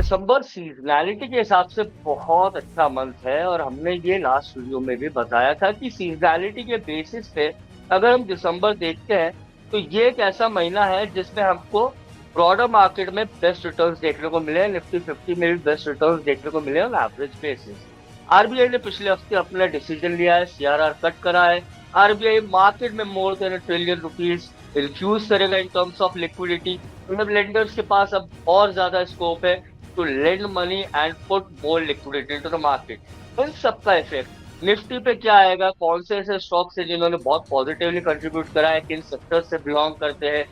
दिसंबर seasonality के हिसाब से बहुत अच्छा मंथ है और हमने ये लास्ट वीडियो में भी बताया था कि सीजनैलिटी के बेसिस पे अगर हम दिसंबर देखते हैं तो ये एक ऐसा महीना है जिसमें हमको ब्रॉडर मार्केट में बेस्ट रिटर्न्स देखने को मिले हैं। निफ्टी 50 में भी बेस्ट रिटर्न्स देखने को मिले हैं ऑन एवरेज बेसिस। आरबीआई ने पिछले हफ्ते अपना डिसीजन लिया है, सीआरआर कट करा है। आरबीआई मार्केट में more than trillion rupees infuse करेगा इन टर्म्स ऑफ लिक्विडिटी। मतलब लेंडर्स के पास अब और ज्यादा स्कोप है to lend money and put more liquidity to the market. इन सबका इफेक्ट निफ्टी पे क्या आएगा, कौन से ऐसे स्टॉक्स है जिन्होंने बहुत पॉजिटिवली कंट्रीब्यूट करा है, किन सेक्टर से बिलोंग करते हैं,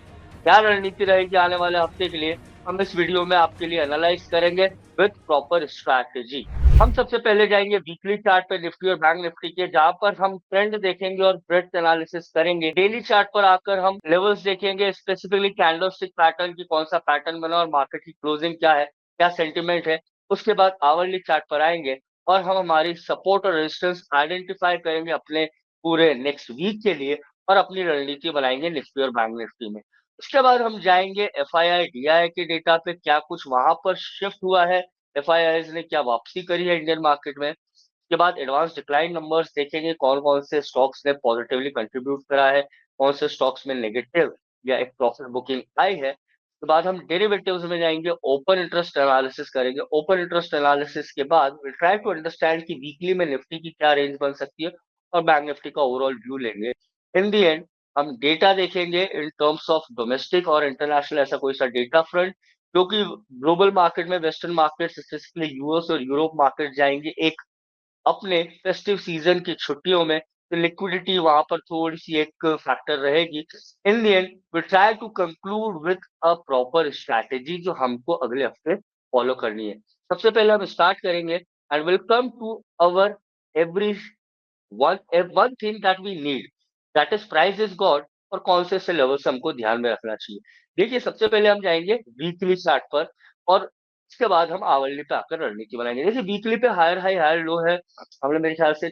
क्या रणनीति रहेगी आने वाले हफ्ते के लिए, हम इस वीडियो में आपके लिए एनालाइज करेंगे विथ प्रॉपर स्ट्रैटेजी। हम सबसे पहले जाएंगे वीकली चार्ट पे निफ्टी और बैंक निफ्टी के, जहां पर हम ट्रेंड देखेंगे और ब्रेड्थ एनालिसिस करेंगे। डेली चार्ट पर आकर हम लेवल्स देखेंगे, स्पेसिफिकली कैंडलस्टिक पैटर्न की कौन सा पैटर्न बना और मार्केट की क्लोजिंग क्या है, क्या सेंटिमेंट है। उसके बाद आवरली चार्ट पर आएंगे और हम हमारी सपोर्ट और रेजिस्टेंस आइडेंटिफाई करेंगे अपने पूरे नेक्स्ट वीक के लिए और अपनी रणनीति बनाएंगे निफ्टी और बैंक निफ्टी में। उसके बाद हम जाएंगे एफआईआई डीआई के डेटा पे, क्या कुछ वहां पर शिफ्ट हुआ है, एफआईआईज ने क्या वापसी करी है इंडियन मार्केट में। उसके बाद एडवांस डिक्लाइन नंबर्स देखेंगे, कौन कौन से स्टॉक्स ने पॉजिटिवली कंट्रीब्यूट करा है, कौन से स्टॉक्स में नेगेटिव या एक प्रॉफिट बुकिंग आई है। उसके बाद हम डेरिवेटिव्स में जाएंगे, ओपन इंटरेस्ट एनालिसिस करेंगे। ओपन इंटरेस्ट एनालिसिस के बाद विल ट्राई टू अंडरस्टैंड कि वीकली में निफ्टी की क्या रेंज बन सकती है और बैंक निफ्टी का ओवरऑल व्यू लेंगे। इन दी एंड हम डेटा देखेंगे इन टर्म्स ऑफ डोमेस्टिक और इंटरनेशनल, ऐसा कोई सा डेटा फ्रंट, क्योंकि ग्लोबल मार्केट में वेस्टर्न मार्केट स्पेसिफिकली यूएस और यूरोप मार्केट जाएंगे एक अपने फेस्टिव सीजन की छुट्टियों में, तो लिक्विडिटी वहां पर थोड़ी सी एक फैक्टर रहेगी। In the end we try to conclude with a proper strategy जो हमको अगले हफ्ते फॉलो करनी है। सबसे पहले हम स्टार्ट करेंगे and will come to our every one thing that we need, that is price is god, और कौन से ऐसे लेवल्स हमको ध्यान में रखना चाहिए। देखिए, सबसे पहले हम जाएंगे वीकली चार्ट पर और इसके बाद हम आवरली पे आकर रणनीति बनाएंगे। देखिए, वीकली पे हायर हाई हायर लो है। हमने मेरे ख्याल से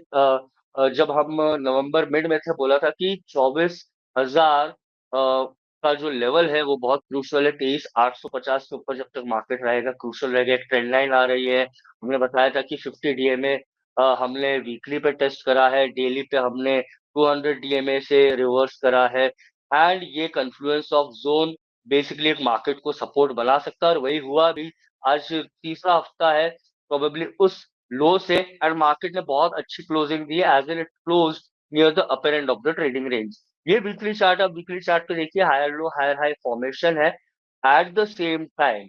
जब हम नवंबर मिड में थे बोला था कि 24,000 का जो लेवल है वो बहुत क्रूशल है। 23,850 के ऊपर जब तक मार्केट रहेगा क्रूशल रहेगा। एक ट्रेंड लाइन आ रही है। हमने बताया था कि 50 डीएमए हमने वीकली पे टेस्ट करा है, डेली पे हमने 200 डीएमए से रिवर्स करा है। एंड ये कन्फ्लुएंस ऑफ जोन बेसिकली एक मार्केट को सपोर्ट बना सकता है और वही हुआ भी। आज तीसरा हफ्ता है प्रोबेबली उस लो से, एंड मार्केट ने बहुत अच्छी क्लोजिंग दी है as an it close near the upper end of the trading range. ये वीकली चार्ट, अब वीकली चार्ट पे देखिए higher low higher high formation है। एट द सेम टाइम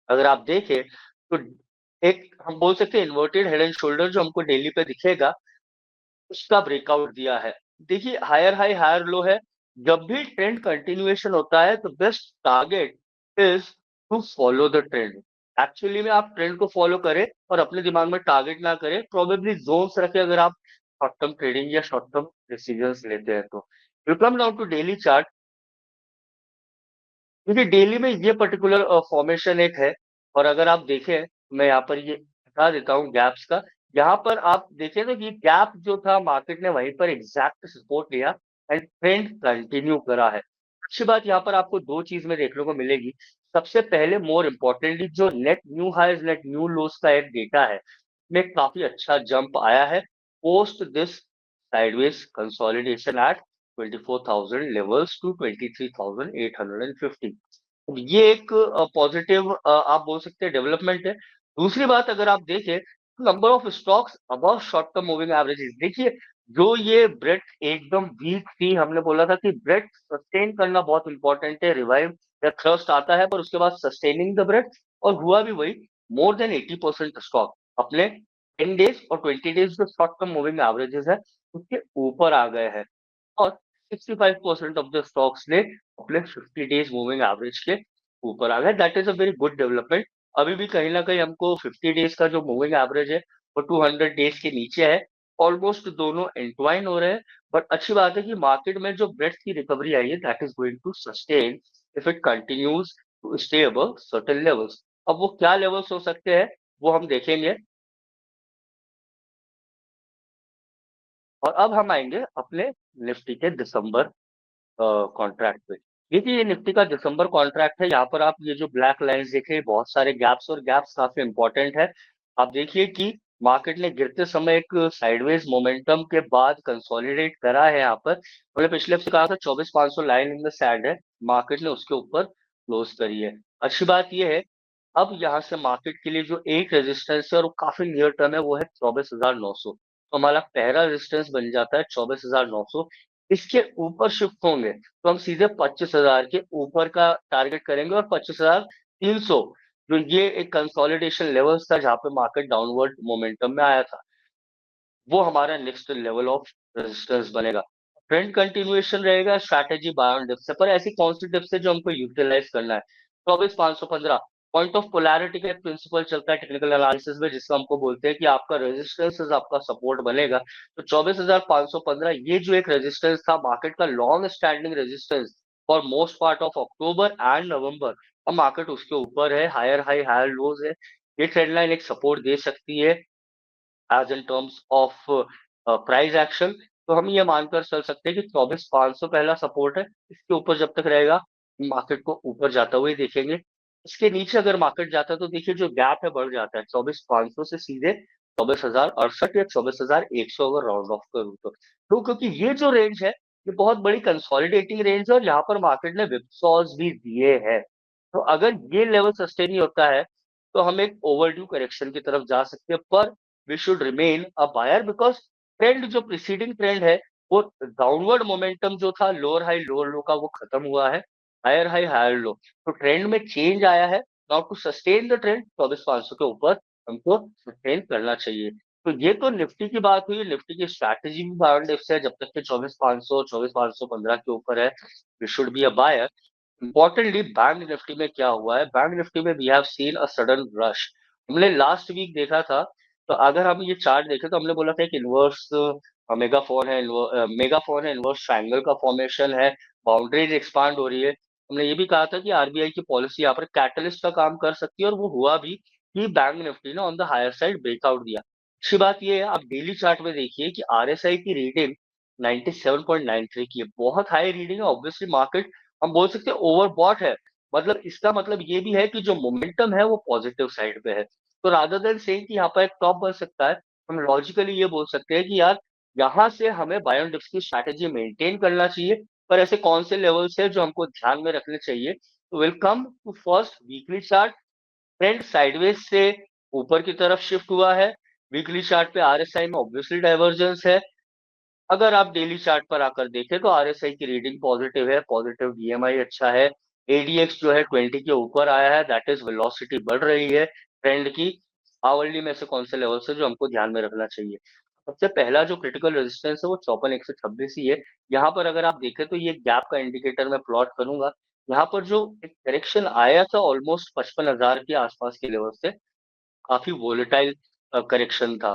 अगर आप देखें तो एक हम बोल सकते हैं इन्वर्टेड हेड एंड शोल्डर जो हमको डेली पे दिखेगा उसका ब्रेकआउट दिया है। देखिए, हायर हाई हायर लो है। जब भी ट्रेंड कंटिन्यूएशन होता है तो best target is to follow the trend. Actually में आप ट्रेंड को फॉलो करें और अपने दिमाग में टारगेट ना करें, प्रोबेबली जोन्स रखें अगर आप शॉर्ट टर्म ट्रेडिंग या शॉर्ट टर्म डिसीजंस लेते हैं तो। You come down to daily chart. क्योंकि डेली में ये पर्टिकुलर फॉर्मेशन एक है, और अगर आप देखें मैं यहाँ पर ये बता देता हूँ गैप्स का। यहाँ पर आप देखें तो ये गैप जो था मार्केट ने वहीं पर एग्जैक्ट सपोर्ट लिया एंड ट्रेंड कंटिन्यू करा है। अच्छी बात यहाँ पर आपको दो चीज में देखने को मिलेगी। सबसे पहले मोर इम्पोर्टेंटली जो net new highs net new lows का एक डेटा है में काफी अच्छा जंप आया है post this sideways consolidation at 24,000 levels to 23,850। ये एक पॉजिटिव आप बोल सकते हैं डेवलपमेंट है। दूसरी बात अगर आप देखें number of stocks above short term moving averages, देखिए जो ये ब्रेथ एकदम वीक थी, हमने बोला था कि ब्रेथ सस्टेन करना बहुत इंपॉर्टेंट है। रिवाइव या थ्रस्ट आता है पर उसके बाद सस्टेनिंग द ब्रेथ, और हुआ भी वही। मोर देन 80% स्टॉक अपने 10 डेज और 20 डेज जो शॉर्ट टर्म मूविंग एवरेजेस है उसके ऊपर आ गए हैं। और 65% ऑफ द स्टॉक्स ने अपने 50 डेज मूविंग एवरेज के ऊपर आ गए। That is a very good development. अभी भी कहीं ना कहीं हमको 50 डेज का जो मूविंग एवरेज है वो 200 डेज के नीचे है। ऑलमोस्ट दोनों एंटवाइन हो रहे हैं। बट अच्छी बात है कि मार्केट में जो ब्रेथ की रिकवरी आई है that is going to sustain if it continues to stay above certain levels. अब वो क्या लेवल्स हो सकते हैं वो हम देखेंगे। और अब हम आएंगे अपने निफ्टी के दिसंबर कॉन्ट्रैक्ट पे। देखिए ये निफ्टी का दिसंबर कॉन्ट्रैक्ट है। यहाँ पर आप ये जो ब्लैक लाइंस देखे, बहुत सारे गैप्स, और गैप्स काफी इंपॉर्टेंट है। आप देखिए कि मार्केट ने गिरते समय एक साइडवेज मोमेंटम के बाद कंसोलिडेट करा है यहाँ पर। मैंने पिछले हफ्ते कहा था 24,500 लाइन इन द सैंड है, मार्केट ने उसके ऊपर क्लोज करी है। अच्छी बात यह है, अब यहाँ से मार्केट के लिए जो एक रेजिस्टेंस है और वो काफी नियर टर्म है, वो है 24,900। तो हमारा पहला रेजिस्टेंस बन जाता है 24,900। इसके ऊपर शिफ्ट होंगे तो हम सीधे 25,000 के ऊपर का टारगेट करेंगे, और 25,300 जो ये एक कंसोलिडेशन लेवल्स था जहां पे मार्केट डाउनवर्ड मोमेंटम में आया था, वो हमारा नेक्स्ट लेवल ऑफ रेजिस्टेंस बनेगा। ट्रेंड कंटिन्यूएशन रहेगा, स्ट्रैटेजी बाय ऑन डिप्स है, पर ऐसी कौन सी डिप्स है जो हमको यूटिलाइज करना है? 24,515 पॉइंट ऑफ पोलैरिटी का एक प्रिंसिपल चलता है टेक्निकल एनालिसिस में, जिसको हमको बोलते हैं कि आपका रेजिस्टेंस आपका सपोर्ट बनेगा। तो 24,515 ये जो एक रेजिस्टेंस था, मार्केट का long standing resistance for most part of October and November, अब मार्केट उसके ऊपर है, हायर हाई हायर लोज है। ये ट्रेंड लाइन एक सपोर्ट दे सकती है as in terms of price action. तो हम ये मानकर चल सकते हैं कि 24,500 पहला सपोर्ट है, इसके ऊपर जब तक रहेगा मार्केट को ऊपर जाता हुआ ही देखेंगे। इसके नीचे अगर मार्केट जाता है तो देखिए जो गैप है बढ़ जाता है 24,500 से सीधे 24,068 या 24,100 अगर राउंड ऑफ करूँ तो क्योंकि ये जो रेंज है ये बहुत बड़ी कंसोलिडेटिंग रेंज है, और यहाँ पर मार्केट ने विपसॉज भी दिए हैं। तो अगर ये लेवल सस्टेन ही होता है तो हम एक ओवरड्यू करेक्शन की तरफ जा सकते हैं, पर we should remain a buyer because trend जो प्रीसीडिंग ट्रेंड है वो डाउनवर्ड मोमेंटम जो था लोअर हाई लोअर लो का, वो खत्म हुआ है, हायर हाई हायर लो। तो ट्रेंड में चेंज आया है। Now to sustain the trend 24,500 के ऊपर हमको सस्टेन करना चाहिए। तो ये तो निफ्टी की बात हुई। निफ्टी की स्ट्रैटेजी भी बाय डिप्स है, जब तक के 24,500 24,515 के ऊपर है we should be a buyer. Importantly bank Nifty में क्या हुआ है, बैंक निफ्टी में we have seen a sudden rush. हमने लास्ट वीक देखा था, तो अगर हम ये चार्ट देखें तो हमने बोला था कि इन्वर्स मेगाफोन है, मेगाफोन है, इन्वर्स ट्रायंगल का फॉर्मेशन है, बाउंड्रीज एक्सपांड हो रही है। हमने ये भी कहा था कि आरबीआई की पॉलिसी यहाँ पर कैटलिस्ट का काम कर सकती है, और वो हुआ भी कि बैंक निफ्टी ने on the higher side breakout दिया। अच्छी बात ये है, आप डेली चार्ट में देखिए कि आरएसआई की रीडिंग 97.93 की है, बहुत हाई रीडिंग है। ऑब्वियसली मार्केट हम बोल सकते हैं ओवरबॉट है। मतलब इसका मतलब ये भी है कि जो मोमेंटम है वो पॉजिटिव साइड पे है। तो रादर देन सेइंग कि यहाँ पर एक टॉप बन सकता है, हम लॉजिकली ये बोल सकते हैं कि यार यहाँ से हमें बाय ऑन डिप्स की स्ट्रैटेजी मेंटेन करना चाहिए। पर ऐसे कौन से लेवल्स है जो हमको ध्यान में रखने चाहिए? तो welcome to first weekly chart. Trend sideways से ऊपर की तरफ शिफ्ट हुआ है। वीकली चार्ट पे आरएसआई में ऑब्वियसली डाइवर्जेंस है। अगर आप डेली चार्ट पर आकर देखें तो आरएसआई की रीडिंग पॉजिटिव है, पॉजिटिव डीएमआई अच्छा है। एडीएक्स जो है 20 के ऊपर आया है, दैट इज वेलोसिटी बढ़ रही है ट्रेंड की। आवरली में से कौन से लेवल से जो हमको ध्यान में रखना चाहिए? सबसे पहला जो क्रिटिकल रेजिस्टेंस है वो 54,126 ही है। यहाँ पर अगर आप देखें तो ये गैप का इंडिकेटर मैं प्लॉट करूंगा। यहाँ पर जो एक करेक्शन आया था ऑलमोस्ट 55,000 के आसपास के लेवल से, काफी वोलेटाइल करेक्शन था,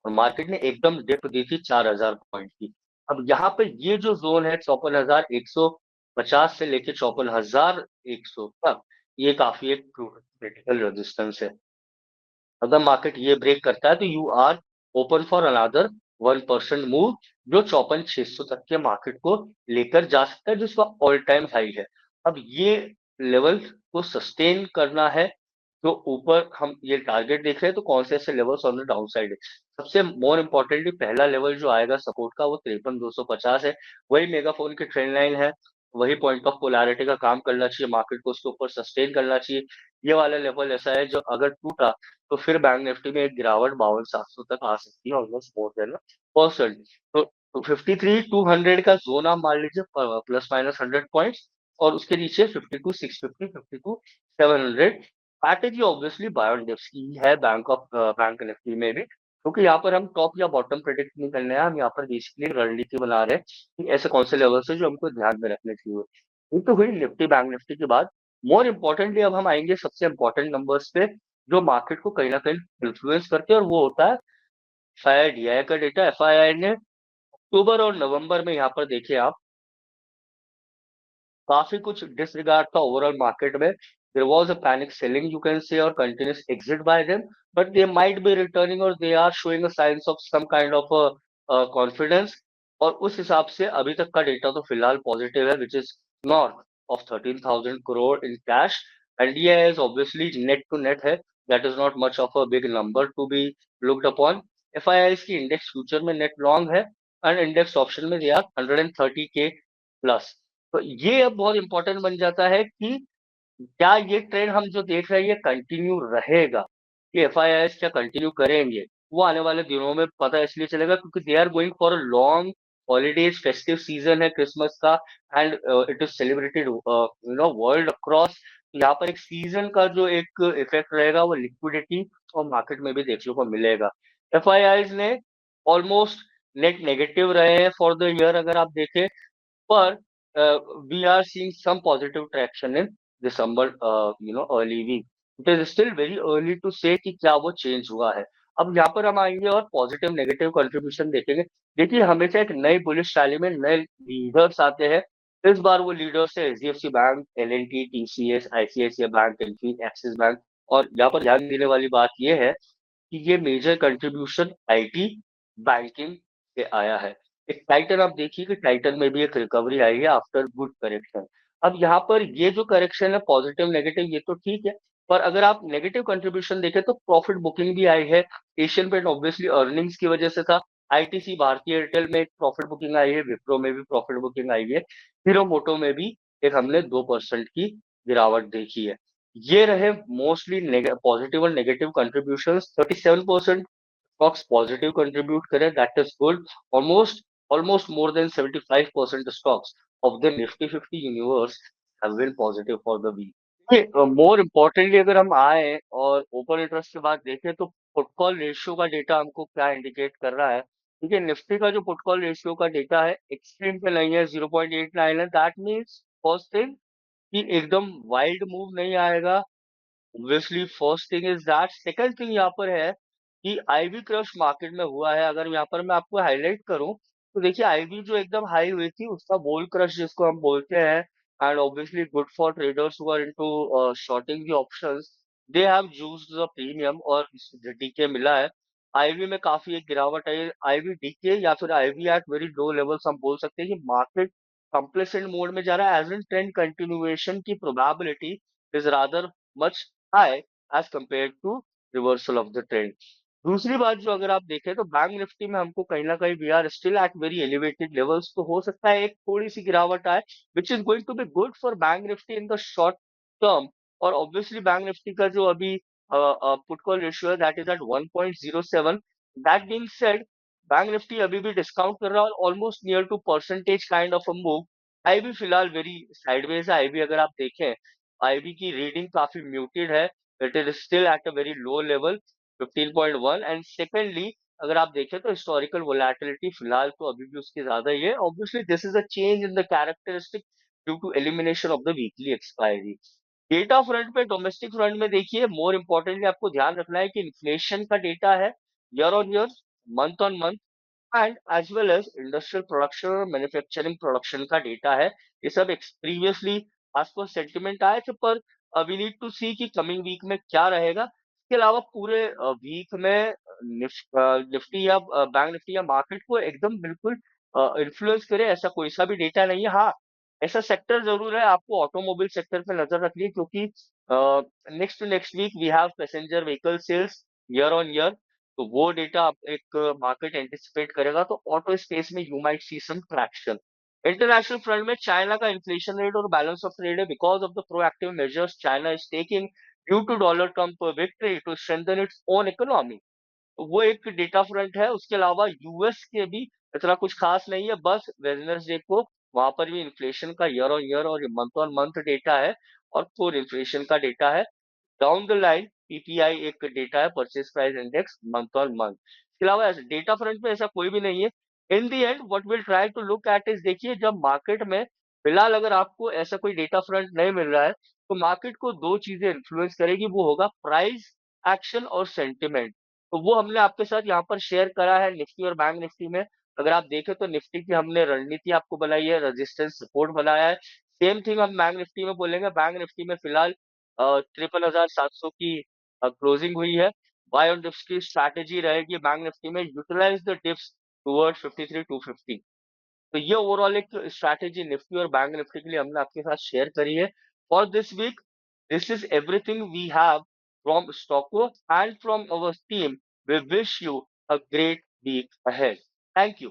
और मार्केट ने एकदम डिप दी थी 4,000 पॉइंट की। अब यहाँ पे ये जो जोन है 54,150 से लेके 54,100 तक, ये काफी एक क्रिटिकल रेजिस्टेंस है। अगर मार्केट ये ब्रेक करता है तो you are open for another 1% move, जो 54,600 तक के मार्केट को लेकर जा सकता है, जिसका ऑल टाइम हाई है। अब ये लेवल को सस्टेन करना है, तो ऊपर हम ये टारगेट देख रहे हैं, तो कौन से ऐसे levels on the down side है? सबसे मोर इम्पोर्टेंटली पहला लेवल जो आएगा सपोर्ट का वो 53,250 है। वही मेगाफोन की ट्रेंड लाइन है, वही पॉइंट ऑफ पोलैरिटी का काम करना चाहिए, मार्केट को उसके ऊपर सस्टेन करना चाहिए। ये वाला लेवल ऐसा है जो अगर टूटा तो फिर बैंक निफ्टी में एक गिरावट 52,700 तक आ सकती है, ऑलमोस्ट मोर देन परसेंट। तो 53,200 का जोन आप मान लीजिए, प्लस माइनस 100 पॉइंट्स, और उसके नीचे 52,650, 52,700। Strategy obviously buy on dips की है, बैंक निफ्टी में भी, क्योंकि यहाँ पर हम टॉप या बॉटम प्रेडिक्ट नहीं करने हैं, हम यहाँ पर बेसिकली रणनीति बना रहे हैं कि ऐसे कौन से लेवल्स है जो हमको ध्यान में रखने चाहिए। ये तो हुई निफ्टी बैंक निफ्टी की बात। मोर इम्पोर्टेंटली अब हम आएंगे सबसे इम्पोर्टेंट नंबर्स पे, जो मार्केट को कहीं ना कहीं इन्फ्लुएंस करते हैं, और वो होता है एफआईआई का डेटा। एफआईआई ने अक्टूबर और नवंबर में यहाँ पर देखिए आप, काफी कुछ डिसरिगार्ड था ओवरऑल मार्केट में। There was a panic selling you can say, और continuous exit by them, but they might be returning, और they are showing a signs of some kind of confidence. और उस हिसाब से अभी तक का डेटा तो फिलहाल पॉजिटिव है, which is north of 13,000 crore in cash. NDI is obviously net to net है. That is not much of a big number to be looked upon. FIIs की index future में net long है and index option में they are 130K plus. तो ये अब बहुत important बन जाता है कि क्या ये ट्रेंड हम जो देख रहे हैं ये कंटिन्यू रहेगा, कि एफआईआईएस क्या कंटिन्यू करेंगे, वो आने वाले दिनों में पता इसलिए चलेगा क्योंकि they are going for a long holidays, festive season है क्रिसमस का and it is celebrated world across. यहाँ पर एक सीजन का जो एक इफेक्ट रहेगा वो लिक्विडिटी और मार्केट में भी देखने को मिलेगा। एफआईआईज ने ऑलमोस्ट नेट नेगेटिव रहे हैं फॉर द ईयर अगर आप देखें, पर we are seeing some positive traction in December, early week. It is still very early to say कि क्या वो चेंज हुआ है। अब यहाँ पर हम आएंगे और पॉजिटिव नेगेटिव कंट्रीब्यूशन देखेंगे। देखिए हमेशा एक नई बुलिश रैली में नए लीडर्स आते हैं। इस बार वो लीडर्स है HDFC bank, LNT, TCS, ICICI bank, Axis bank. और यहाँ पर ध्यान देने वाली बात ये है कि ये मेजर कंट्रीब्यूशन आईटी बैंकिंग से आया है। एक टाइटन आप देखिए कि टाइटन में भी एक रिकवरी आई है आफ्टर गुड करेक्शन। अब यहाँ पर ये जो करेक्शन है पॉजिटिव नेगेटिव ये तो ठीक है, पर अगर आप नेगेटिव कंट्रीब्यूशन देखें तो प्रॉफिट बुकिंग भी आई है। एशियन पेंट ऑब्वियसली अर्निंग्स की वजह से था। आईटीसी भारतीय एयरटेल में एक प्रॉफिट बुकिंग आई है, विप्रो में भी प्रॉफिट बुकिंग आई है, हीरो मोटो में भी एक हमने 2% की गिरावट देखी है। ये रहे मोस्टली पॉजिटिव और negative contribution. 37% stocks positive contribute करे, that is good. Almost more than 75% stocks of the Nifty 50 universe have been positive for the week. More importantly अगर हम आए और ओपन इंटरेस्ट के बाद देखें तो पुटकॉल रेशियो का डेटा हमको क्या इंडिकेट कर रहा है। देखिए निफ्टी का जो पुटकॉल रेशियो का डेटा है एक्सट्रीम पे नहीं है, 0.89 है। दैट मीन्स फर्स्ट थिंग कि एकदम वाइल्ड मूव नहीं आएगा। Obviously first thing is that. Second thing यहाँ पर है कि आईवी क्रश मार्केट में हुआ है। अगर यहाँ पर मैं आपको हाईलाइट करूं तो देखिए आईवी जो एकदम हाई हुई थी उसका बोल क्रश जिसको हम बोलते हैं, and obviously good for traders who are into shorting the options, they have used the premium और डीके मिला है। आईवी में काफी एक गिरावट आई। आईवी डीके या फिर IV at very low levels हम बोल सकते हैं कि मार्केट कंप्लेसेंट मोड में जा रहा है। एज इन ट्रेंड कंटिन्यूएशन की probability is rather much high as compared to reversal of the trend. दूसरी बात जो अगर आप देखें तो बैंक निफ्टी में हमको कहीं ना कहीं we are still at very elevated levels, तो हो सकता है एक थोड़ी सी गिरावट आए which is going to be good for bank Nifty in the short term. और ऑब्वियसली बैंक निफ्टी का जो अभी पुट कॉल रेशियो है that is at 1.07। That being said bank Nifty अभी भी डिस्काउंट कर रहा है almost near to percentage kind of a move. IV फिलहाल वेरी साइडवेज है। आईबी अगर आप देखें आईबी की रीडिंग काफी म्यूटेड है। It is still at a very low level 15.1। And secondly अगर आप देखें तो हिस्टोरिकल वोलेटिलिटी फिलहाल तो अभी भी उसकी ज्यादा ही है। Obviously this is a change in the characteristic due to elimination of the weekly expiry. Data front पे डोमेस्टिक फ्रंट में देखिए मोर इम्पोर्टेंटली आपको ध्यान रखना है कि इन्फ्लेशन का डेटा है year on year, month on month, and as well as industrial production और मैन्युफैक्चरिंग प्रोडक्शन का डेटा है। ये सब प्रीवियसली आज पर सेंटिमेंट आए थे, पर वी नीड टू सी कि कमिंग वीक में क्या रहेगा। इसके अलावा पूरे वीक में निफ्टी या बैंक निफ्टी या मार्केट को एकदम बिल्कुल इन्फ्लुएंस करे ऐसा कोई सा भी डेटा नहीं है। हाँ, ऐसा सेक्टर जरूर है, आपको ऑटोमोबाइल सेक्टर पे नजर रखनी है क्योंकि next to next week we have passenger vehicle sales year on year, तो वो डेटा एक मार्केट एंटिसिपेट करेगा, तो ऑटो स्पेस में you might see some traction. International front में चाइना का इन्फ्लेशन रेट और बैलेंस ऑफ ट्रेड है because of the proactive measures China is taking due to dollar Trump victory to strengthen its own economy. वो एक data front है। उसके अलावा US के भी इतना कुछ खास नहीं है, बस वेडनेसडे को वहां पर भी इन्फ्लेशन का ईयर ऑन ईयर और मंथ ऑन मंथ डेटा है और कोर इन्फ्लेशन का डेटा है। डाउन द लाइन पीपीआई एक डेटा है, purchase price index, month on month. इसके अलावा डेटा फ्रंट पे ऐसा कोई भी नहीं है। In the end what will try to look at is, देखिए जब मार्केट में फिलहाल अगर आपको ऐसा कोई डेटा फ्रंट नहीं मिल रहा है तो मार्केट को दो चीजें इन्फ्लुएंस करेगी, वो होगा प्राइस एक्शन और सेंटिमेंट। तो वो हमने आपके साथ यहाँ पर शेयर करा है निफ्टी और बैंक निफ्टी में। अगर आप देखें तो निफ्टी की हमने रणनीति आपको बनाई है, रेजिस्टेंस सपोर्ट बनाया है। सेम थिंग हम बैंक निफ्टी में बोलेंगे। बैंक निफ्टी में फिलहाल 53,700 की क्लोजिंग हुई है। बाय ऑन डिप्स की स्ट्रैटेजी रहेगी बैंक निफ्टी में, यूटिलाइज द डिप्स टुवर्ड्स 53,250। तो ये ओवरऑल एक स्ट्रैटेजी निफ्टी और बैंक निफ्टी के लिए हमने आपके साथ शेयर करी है for this week. This is everything we have from Stocko and from our team. We wish you a great week ahead. Thank you.